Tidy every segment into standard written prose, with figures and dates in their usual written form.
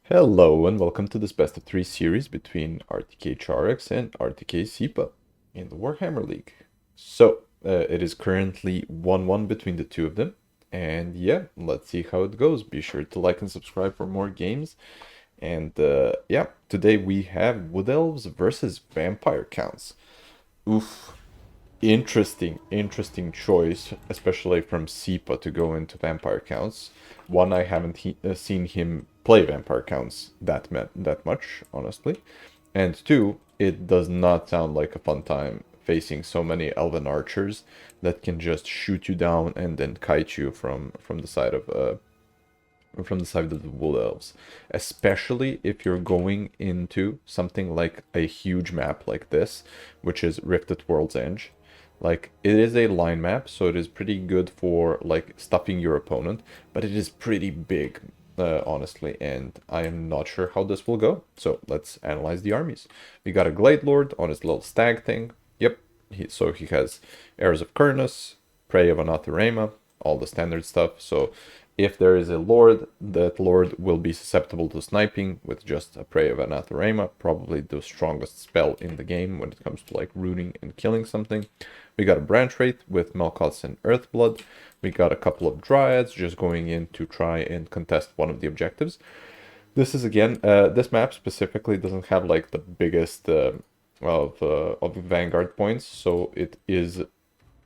Hello and welcome to this best of 3 series between RTK Czarix and RTK Sipa in the Warhammer League. It is currently 1-1 between the two of them. And yeah, let's see how it goes. Be sure to like and subscribe for more games. And yeah, today we have Wood Elves versus Vampire Counts. Oof. Interesting choice, especially from Sipa to go into Vampire Counts. One, I haven't seen him play Vampire Counts that much, honestly. And two, it does not sound like a fun time facing so many Elven archers that can just shoot you down and then kite you from the side of the Wood Elves, especially if you're going into something like a huge map like this, which is Rift at World's Edge. Like, it is a line map, so it is pretty good for, like, stuffing your opponent, but it is pretty big, honestly, and I am not sure how this will go. So, let's analyze the armies. We got a Glade Lord on his little stag thing. Yep, so he has Heirs of Kurnus, Prey of Anathema, all the standard stuff. So, if there is a lord, that lord will be susceptible to sniping with just a Prey of Anathema, probably the strongest spell in the game when it comes to like rooting and killing something. We got a Branch Wraith with Malkuths and Earthblood. We got a couple of Dryads just going in to try and contest one of the objectives. This is again, this map specifically doesn't have like the biggest of Vanguard points, so it is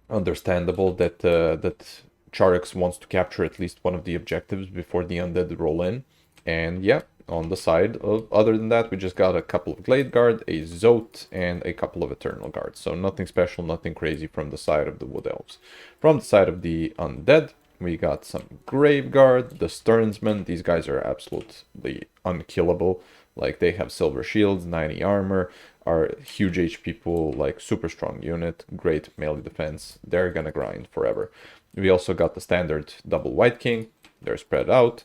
understandable that Czarix wants to capture at least one of the objectives before the undead roll in. And yeah, on the side of, other than that, we just got a couple of Glade Guard, a Zote, and a couple of Eternal Guards. So nothing special, nothing crazy from the side of the Wood Elves. From the side of the undead, we got some Grave Guard, the Sternsmen. These guys are absolutely unkillable. Like, they have silver shields, 90 armor, are huge HP pool, like super strong unit, great melee defense. They're gonna grind forever. We also got the standard double White King. They're spread out.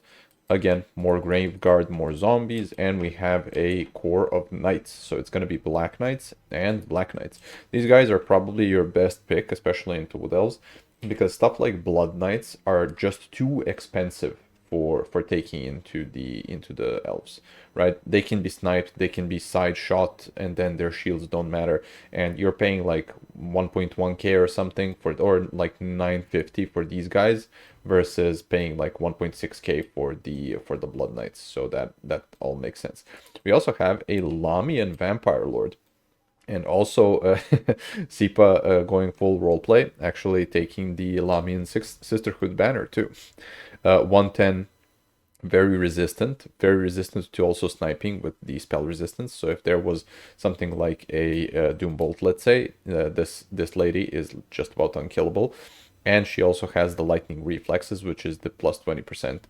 Again, more Grave Guard, more zombies, and we have a core of Knights. So it's going to be Black Knights and Black Knights. These guys are probably your best pick, especially into Wood Elves, because stuff like Blood Knights are just too expensive for taking into the elves, right? They can be sniped, they can be side shot, and then their shields don't matter, and you're paying like 1.1k or something for, or like 950 for these guys versus paying like 1.6k for the Blood Knights. So that all makes sense. We also have a Lamian Vampire Lord. And also, Sipa going full roleplay, actually taking the Lamian Sisterhood banner too. 110, very resistant to also sniping with the spell resistance. So if there was something like a Doom Bolt, let's say, this lady is just about unkillable. And she also has the lightning reflexes, which is the plus 20%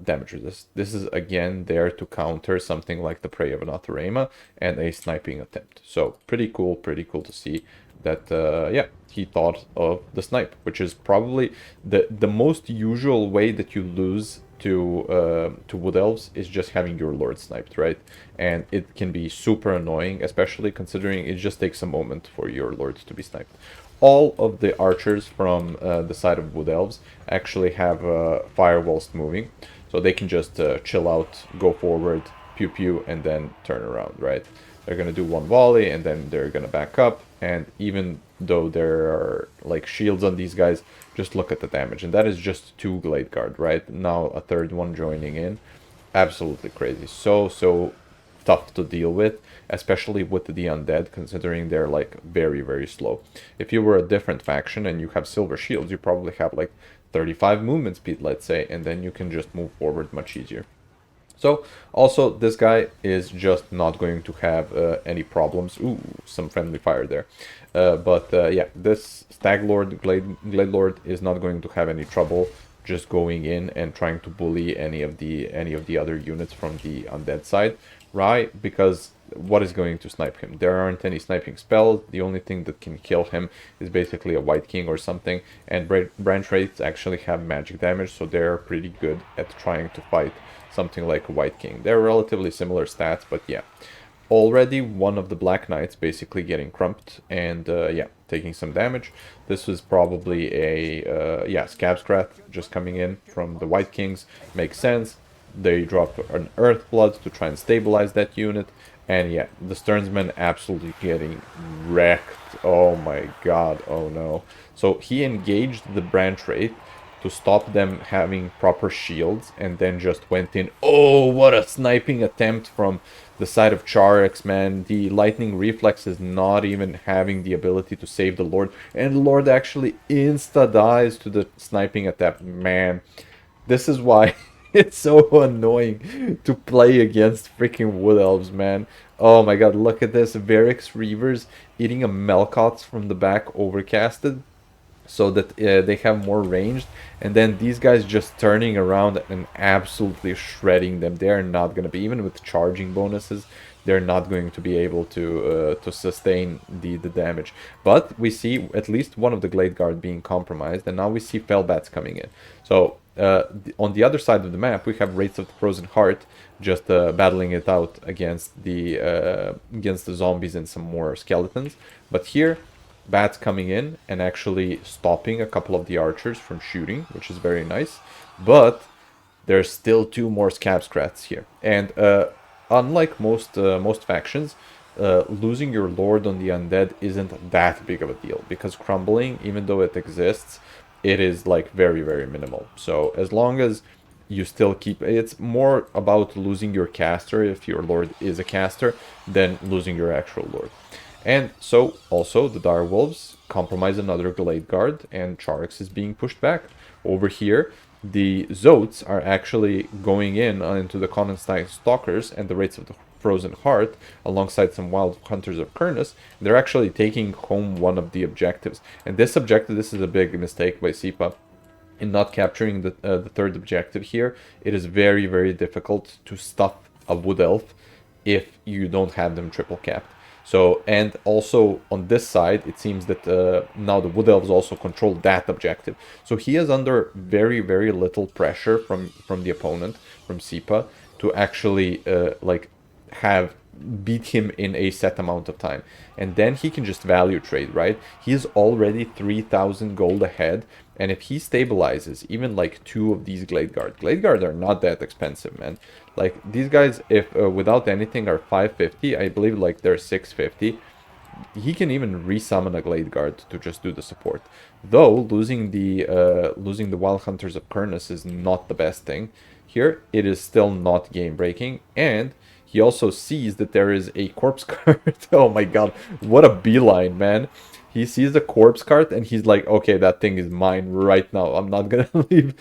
damage resist. This is again there to counter something like the Prey of Anathema and a sniping attempt. So pretty cool to see that, yeah, he thought of the snipe, which is probably the most usual way that you lose to Wood Elves is just having your Lord sniped, right? And it can be super annoying, especially considering it just takes a moment for your Lord to be sniped. All of the archers from the side of Wood Elves actually have fire whilst moving, so they can just chill out, go forward, pew pew, and then turn around, right? They're gonna do one volley, and then they're gonna back up, and even though there are like shields on these guys, just look at the damage, and that is just 2 Glade Guard, right? Now a third one joining in. Absolutely crazy. So tough to deal with, especially with the undead, considering they're like very slow. If you were a different faction and you have silver shields, you probably have like 35 movement speed, let's say, and then you can just move forward much easier. So also this guy is just not going to have any problems. Ooh, some friendly fire there. Yeah, this Stag Lord, Glade Lord is not going to have any trouble just going in and trying to bully any of the other units from the undead side, right? Because what is going to snipe him? There aren't any sniping spells. The only thing that can kill him is basically a White King or something. And Branch Wraiths actually have magic damage, so they're pretty good at trying to fight something like a White King. They're relatively similar stats, but yeah. Already one of the Black Knights basically getting crumped and yeah, taking some damage. This was probably a yeah, Scab's Wrath just coming in from the White Kings. Makes sense. they drop an Earthblood to try and stabilize that unit. And yeah, the Stearnsman absolutely getting wrecked. Oh my god, oh no. So he engaged the branch rate to stop them having proper shields, and then just went in. Oh, what a sniping attempt from the side of Czarix, man. The lightning reflex is not even having the ability to save the Lord, and the Lord actually insta-dies to the sniping attack. Man, this is why it's so annoying to play against freaking Wood Elves, man. Oh my god, look at this. Varix Reavers eating a Melkots from the back overcasted, so that they have more range, and then these guys just turning around and absolutely shredding them. They're not going to be, even with charging bonuses, they're not going to be able to sustain the damage. But we see at least one of the Glade Guard being compromised, and now we see Fellbats coming in. So on the other side of the map, we have Wraiths of the Frozen Heart just battling it out against the zombies and some more skeletons. But here, Bats coming in and actually stopping a couple of the archers from shooting, which is very nice. But there's still two more Scab Scrats here. And unlike most factions, losing your Lord on the Undead isn't that big of a deal. Because crumbling, even though it exists, it is like very, very minimal. So as long as you still keep... It's more about losing your caster, if your Lord is a caster, than losing your actual Lord. And so, also, the Direwolves compromise another Glade Guard, and Czarix is being pushed back. Over here, the Zotes are actually going in into the Konenstein Stalkers and the Wraiths of the Frozen Heart, alongside some Wild Hunters of Kurnus. They're actually taking home one of the objectives. And this objective, this is a big mistake by Sipa in not capturing the third objective here. It is very, very difficult to stuff a Wood Elf if you don't have them triple capped. So, and also on this side, it seems that now the Wood Elves also control that objective. So he is under very, very little pressure from the opponent, from Sipa, to actually like have beat him in a set amount of time. And then he can just value trade, right? He is already 3,000 gold ahead. And if he stabilizes even like two of these Glade Guard are not that expensive, man. Like these guys, if without anything, are 550. I believe like they're 650. He can even resummon a Glade Guard to just do the support. Though losing the Wild Hunters of Kurnus is not the best thing. Here it is still not game breaking, and he also sees that there is a corpse cart. Oh my god, what a beeline, man. He sees the corpse cart and he's like, okay, that thing is mine right now. I'm not gonna leave.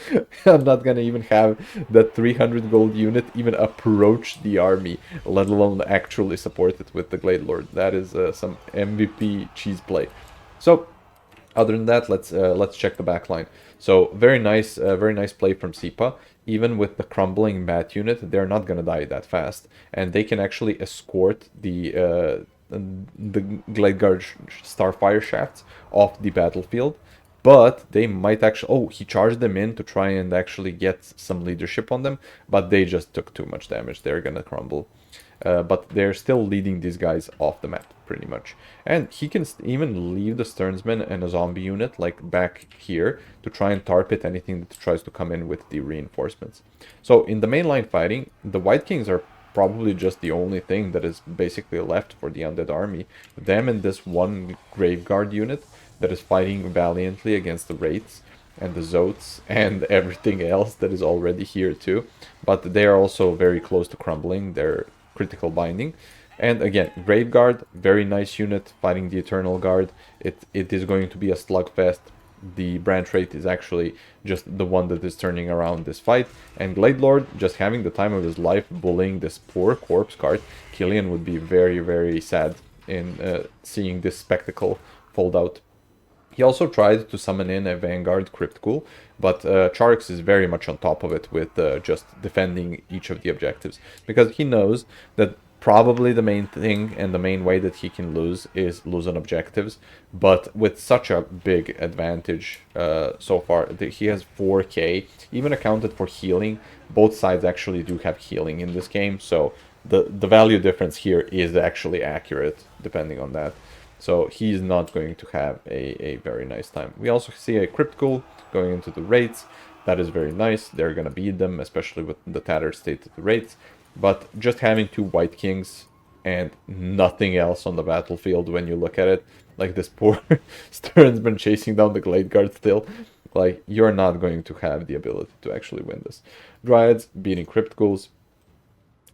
I'm not gonna even have that 300 gold unit even approach the army, let alone actually support it with the Glade Lord. That is some MVP cheese play. So, other than that, let's check the back line. So very nice play from Sipa. Even with the crumbling bat unit, they're not gonna die that fast, and they can actually escort the Glade Guard Starfire shafts off the battlefield. But they might actually... Oh, he charged them in to try and actually get some leadership on them, but they just took too much damage. They're gonna crumble. But they're still leading these guys off the map, pretty much. And he can even leave the Stearnsman and a zombie unit, like, back here, to try and target anything that tries to come in with the reinforcements. So, in the mainline fighting, the White Kings are probably just the only thing that is basically left for the Undead army. Them and this one Graveguard unit that is fighting valiantly against the Wraiths and the Zotes and everything else that is already here too. But they are also very close to crumbling. They're critical binding. And again, Graveguard, very nice unit fighting the Eternal Guard. It is going to be a slugfest. The branch rate is actually just the one that is turning around this fight. And Glade Lord just having the time of his life bullying this poor corpse cart. Killian would be very, very sad in seeing this spectacle fold out. He also tried to summon in a Vanguard Crypt Ghoul, but Czarix is very much on top of it with just defending each of the objectives. Because he knows that probably the main thing and the main way that he can lose is lose on objectives. But with such a big advantage so far, he has 4k, even accounted for healing. Both sides actually do have healing in this game, so the value difference here is actually accurate, depending on that. So he's not going to have a very nice time. We also see a Crypt Ghoul going into the Wraiths. That is very nice. They're gonna beat them, especially with the tattered state of the rates. But just having 2 White Kings and nothing else on the battlefield when you look at it, like this poor Stern's been chasing down the Glade Guard still. Like, you're not going to have the ability to actually win this. Dryads beating Crypt Ghouls.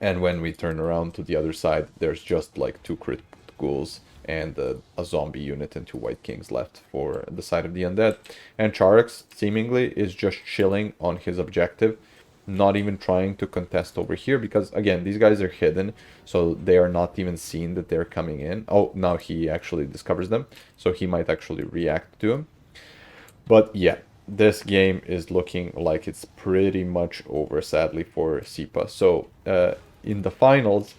And when we turn around to the other side, there's just like 2 Crypt Ghouls and a zombie unit and 2 White Kings left for the side of the undead. And Czarix, seemingly, is just chilling on his objective, not even trying to contest over here, because, again, these guys are hidden, so they are not even seen that they're coming in. Oh, now he actually discovers them, so he might actually react to them. But yeah, this game is looking like it's pretty much over, sadly, for Sipa. So in the finals,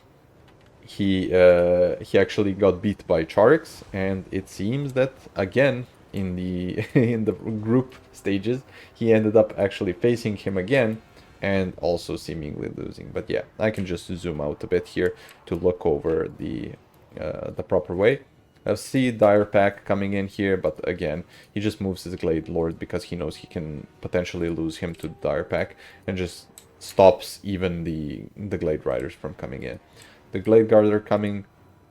he actually got beat by Czarix, and it seems that again in the in the group stages he ended up actually facing him again and also seemingly losing. But yeah, I can just zoom out a bit here to look over the proper way. I see Dire Pack coming in here, but again, he just moves his Glade Lord because he knows he can potentially lose him to Dire Pack, and just stops even the Glade Riders from coming in. The Glade Guard are coming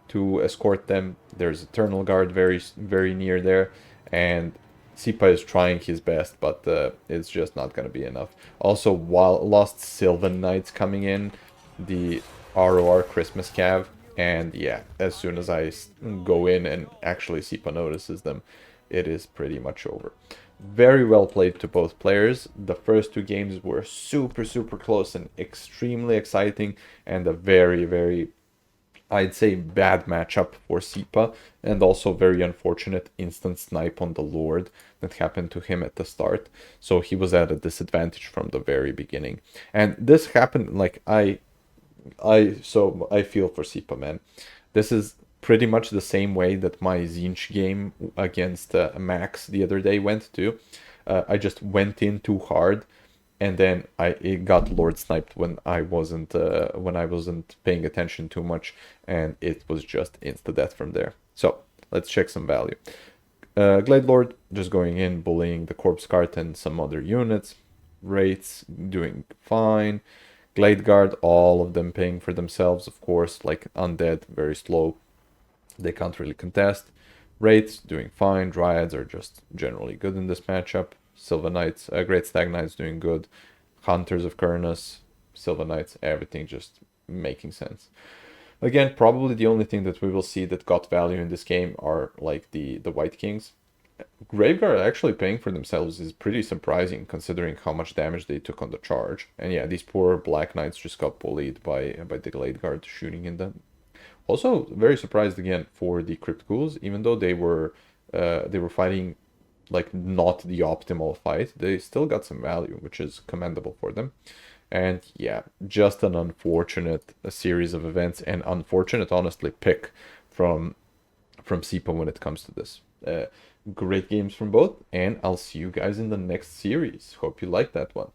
to escort them. There's Eternal Guard very near there, and Sipa is trying his best, but it's just not going to be enough. Also, while Lost Sylvan Knights coming in, the ROR Christmas Cav, and yeah, as soon as I go in and actually Sipa notices them, it is pretty much over. Very well played to both players. The first 2 games were super close and extremely exciting, and a very, I'd say, bad matchup for Sipa, and also very unfortunate instant snipe on the Lord that happened to him at the start. So he was at a disadvantage from the very beginning. And this happened, like, I feel for Sipa, man. This is pretty much the same way that my Zinch game against Max the other day went to. I just went in too hard, and then it got Lord sniped when I wasn't paying attention too much, and it was just insta death from there. So let's check some value. Glade Lord just going in, bullying the Corpse Cart and some other units. Rates doing fine. Glade Guard, all of them paying for themselves, of course. Like Undead, very slow. They can't really contest. Wraiths doing fine. Dryads are just generally good in this matchup. Sylvan Knights, Great Stag Knights doing good. Hunters of Kurnus, Sylvan Knights, everything just making sense. Again, probably the only thing that we will see that got value in this game are like the White Kings. Graveguard actually paying for themselves is pretty surprising considering how much damage they took on the charge. And yeah, these poor Black Knights just got bullied by the Glade Guard shooting in them. Also, very surprised again for the Crypt Ghouls, even though they were fighting like not the optimal fight, they still got some value, which is commendable for them. And yeah, just an unfortunate series of events, and unfortunate, honestly, pick from Sipa when it comes to this. Great games from both, and I'll see you guys in the next series. Hope you like that one.